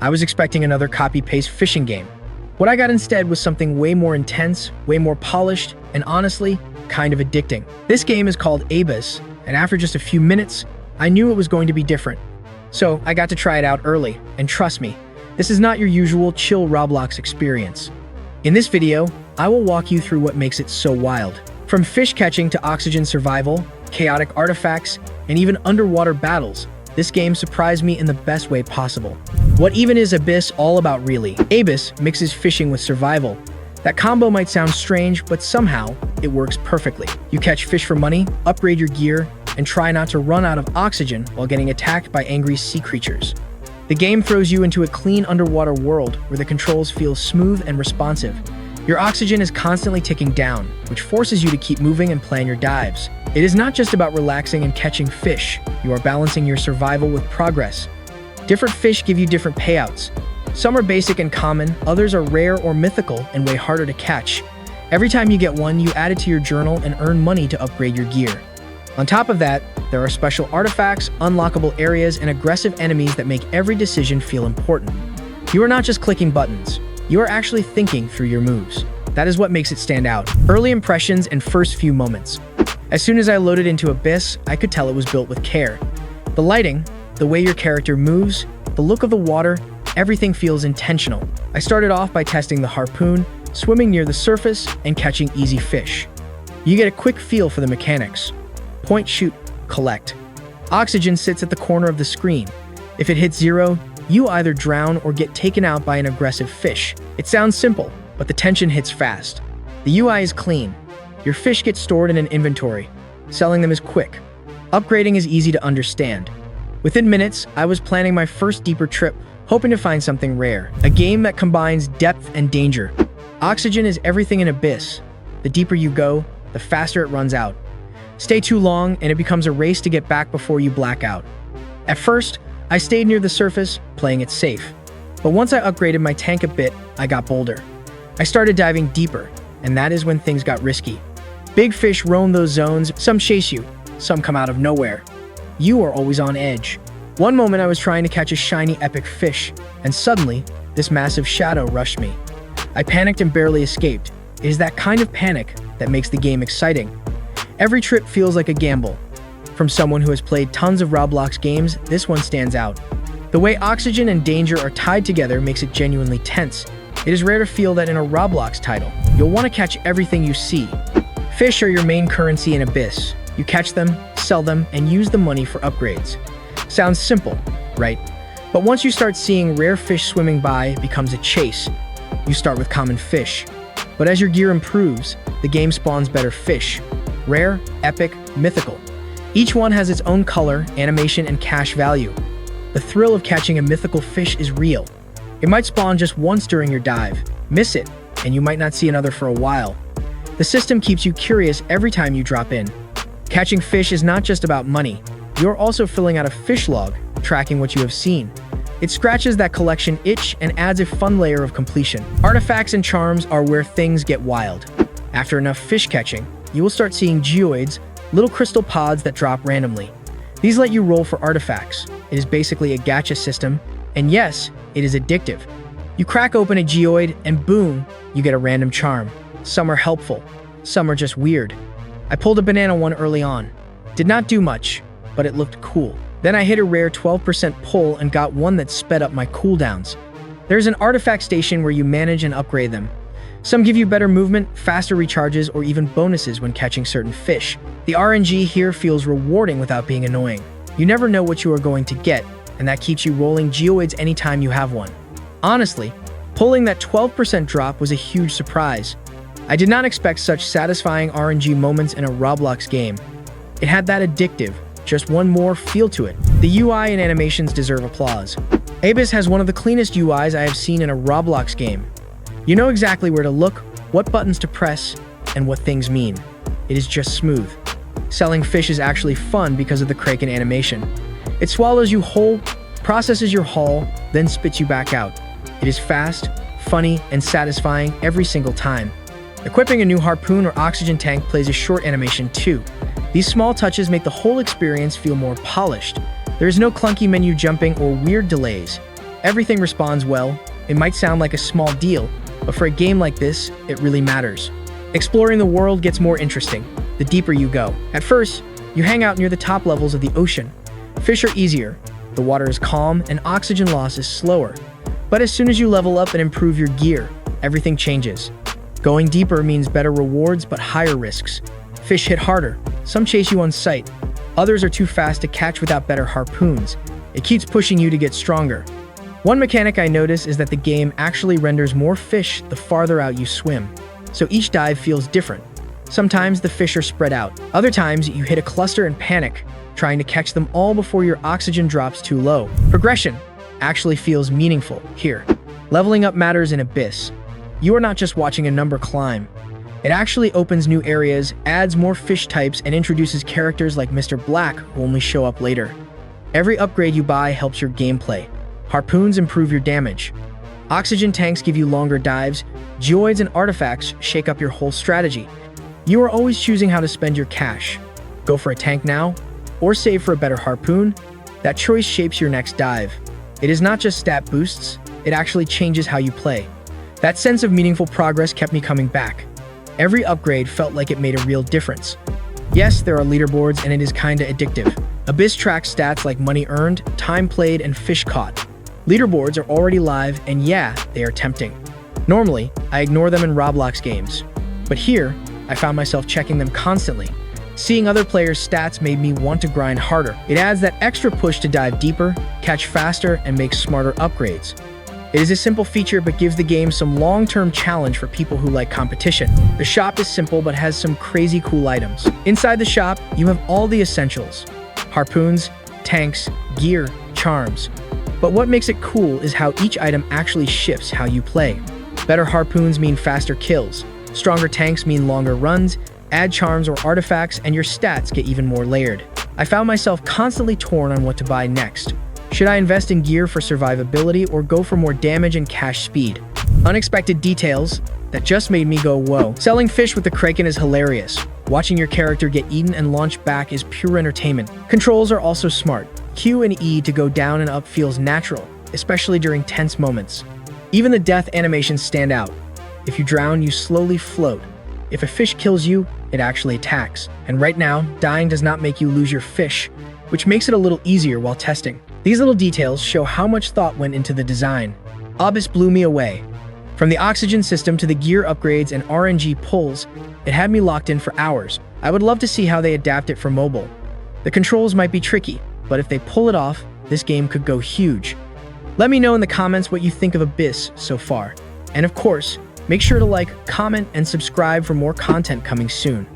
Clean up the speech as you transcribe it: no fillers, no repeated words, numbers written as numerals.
I was expecting another copy-paste fishing game. What I got instead was something way more intense, way more polished, and honestly, kind of addicting. This game is called Abyss, and after just a few minutes, I knew it was going to be different. So I got to try it out early, and trust me, this is not your usual chill Roblox experience. In this video, I will walk you through what makes it so wild. From fish catching to oxygen survival, chaotic artifacts, and even underwater battles, this game surprised me in the best way possible. What even is Abyss all about really? Abyss mixes fishing with survival. That combo might sound strange, but somehow, it works perfectly. You catch fish for money, upgrade your gear, and try not to run out of oxygen while getting attacked by angry sea creatures. The game throws you into a clean underwater world where the controls feel smooth and responsive. Your oxygen is constantly ticking down, which forces you to keep moving and plan your dives. It is not just about relaxing and catching fish. You are balancing your survival with progress. Different fish give you different payouts. Some are basic and common, others are rare or mythical and way harder to catch. Every time you get one, you add it to your journal and earn money to upgrade your gear. On top of that, there are special artifacts, unlockable areas, and aggressive enemies that make every decision feel important. You are not just clicking buttons. You are actually thinking through your moves. That is what makes it stand out. Early impressions and first few moments. As soon as I loaded into Abyss, I could tell it was built with care. The lighting, the way your character moves, the look of the water, everything feels intentional. I started off by testing the harpoon, swimming near the surface, and catching easy fish. You get a quick feel for the mechanics. Point, shoot, collect. Oxygen sits at the corner of the screen. If it hits 0, you either drown or get taken out by an aggressive fish. It sounds simple, but the tension hits fast. The UI is clean. Your fish get stored in an inventory. Selling them is quick. Upgrading is easy to understand. Within minutes, I was planning my first deeper trip, hoping to find something rare. A game that combines depth and danger. Oxygen is everything in Abyss. The deeper you go, the faster it runs out. Stay too long, and it becomes a race to get back before you black out. At first, I stayed near the surface, playing it safe. But once I upgraded my tank a bit, I got bolder. I started diving deeper, and that is when things got risky. Big fish roam those zones, some chase you, some come out of nowhere. You are always on edge. One moment I was trying to catch a shiny epic fish, and suddenly, this massive shadow rushed me. I panicked and barely escaped. It is that kind of panic that makes the game exciting. Every trip feels like a gamble. From someone who has played tons of Roblox games, this one stands out. The way oxygen and danger are tied together makes it genuinely tense. It is rare to feel that in a Roblox title. You'll want to catch everything you see. Fish are your main currency in Abyss. You catch them, sell them, and use the money for upgrades. Sounds simple, right? But once you start seeing rare fish swimming by, it becomes a chase. You start with common fish. But as your gear improves, the game spawns better fish. Rare, epic, mythical. Each one has its own color, animation, and cash value. The thrill of catching a mythical fish is real. It might spawn just once during your dive. Miss it, and you might not see another for a while. The system keeps you curious every time you drop in. Catching fish is not just about money. You're also filling out a fish log, tracking what you have seen. It scratches that collection itch and adds a fun layer of completion. Artifacts and charms are where things get wild. After enough fish catching, you will start seeing geoids, little crystal pods that drop randomly. These let you roll for artifacts. It is basically a gacha system, and yes, it is addictive. You crack open a geoid, and boom, you get a random charm. Some are helpful, some are just weird. I pulled a banana one early on. Did not do much, but it looked cool. Then I hit a rare 12% pull and got one that sped up my cooldowns. There's an artifact station where you manage and upgrade them. Some give you better movement, faster recharges, or even bonuses when catching certain fish. The RNG here feels rewarding without being annoying. You never know what you are going to get, and that keeps you rolling geoids anytime you have one. Honestly, pulling that 12% drop was a huge surprise. I did not expect such satisfying RNG moments in a Roblox game. It had that addictive, just one more feel to it. The UI and animations deserve applause. Abyss has one of the cleanest UIs I have seen in a Roblox game. You know exactly where to look, what buttons to press, and what things mean. It is just smooth. Selling fish is actually fun because of the Kraken animation. It swallows you whole, processes your haul, then spits you back out. It is fast, funny, and satisfying every single time. Equipping a new harpoon or oxygen tank plays a short animation too. These small touches make the whole experience feel more polished. There is no clunky menu jumping or weird delays. Everything responds well. It might sound like a small deal, but for a game like this, it really matters. Exploring the world gets more interesting the deeper you go. At first, you hang out near the top levels of the ocean. Fish are easier, the water is calm, and oxygen loss is slower. But as soon as you level up and improve your gear, everything changes. Going deeper means better rewards but higher risks. Fish hit harder. Some chase you on sight. Others are too fast to catch without better harpoons. It keeps pushing you to get stronger. One mechanic I notice is that the game actually renders more fish the farther out you swim. So each dive feels different. Sometimes the fish are spread out. Other times you hit a cluster and panic, trying to catch them all before your oxygen drops too low. Progression actually feels meaningful here. Leveling up matters in Abyss. You are not just watching a number climb. It actually opens new areas, adds more fish types, and introduces characters like Mr. Black who only show up later. Every upgrade you buy helps your gameplay. Harpoons improve your damage. Oxygen tanks give you longer dives. Geoids and artifacts shake up your whole strategy. You are always choosing how to spend your cash. Go for a tank now, or save for a better harpoon. That choice shapes your next dive. It is not just stat boosts, it actually changes how you play. That sense of meaningful progress kept me coming back. Every upgrade felt like it made a real difference. Yes, there are leaderboards and it is kinda addictive. Abyss tracks stats like money earned, time played, and fish caught. Leaderboards are already live, and yeah, they are tempting. Normally, I ignore them in Roblox games. But here, I found myself checking them constantly. Seeing other players' stats made me want to grind harder. It adds that extra push to dive deeper, catch faster, and make smarter upgrades. It is a simple feature but gives the game some long-term challenge for people who like competition. The shop is simple but has some crazy cool items. Inside the shop, you have all the essentials: harpoons, tanks, gear, charms. But what makes it cool is how each item actually shifts how you play. Better harpoons mean faster kills. Stronger tanks mean longer runs. Add charms or artifacts and your stats get even more layered. I found myself constantly torn on what to buy next. Should I invest in gear for survivability or go for more damage and cash speed? Unexpected details that just made me go whoa. Selling fish with the Kraken is hilarious. Watching your character get eaten and launched back is pure entertainment. Controls are also smart. Q and E to go down and up feels natural, especially during tense moments. Even the death animations stand out. If you drown, you slowly float. If a fish kills you, it actually attacks. And right now, dying does not make you lose your fish, which makes it a little easier while testing. These little details show how much thought went into the design. Abyss blew me away. From the oxygen system to the gear upgrades and RNG pulls, it had me locked in for hours. I would love to see how they adapt it for mobile. The controls might be tricky, but if they pull it off, this game could go huge. Let me know in the comments what you think of Abyss so far. And of course, make sure to like, comment, and subscribe for more content coming soon.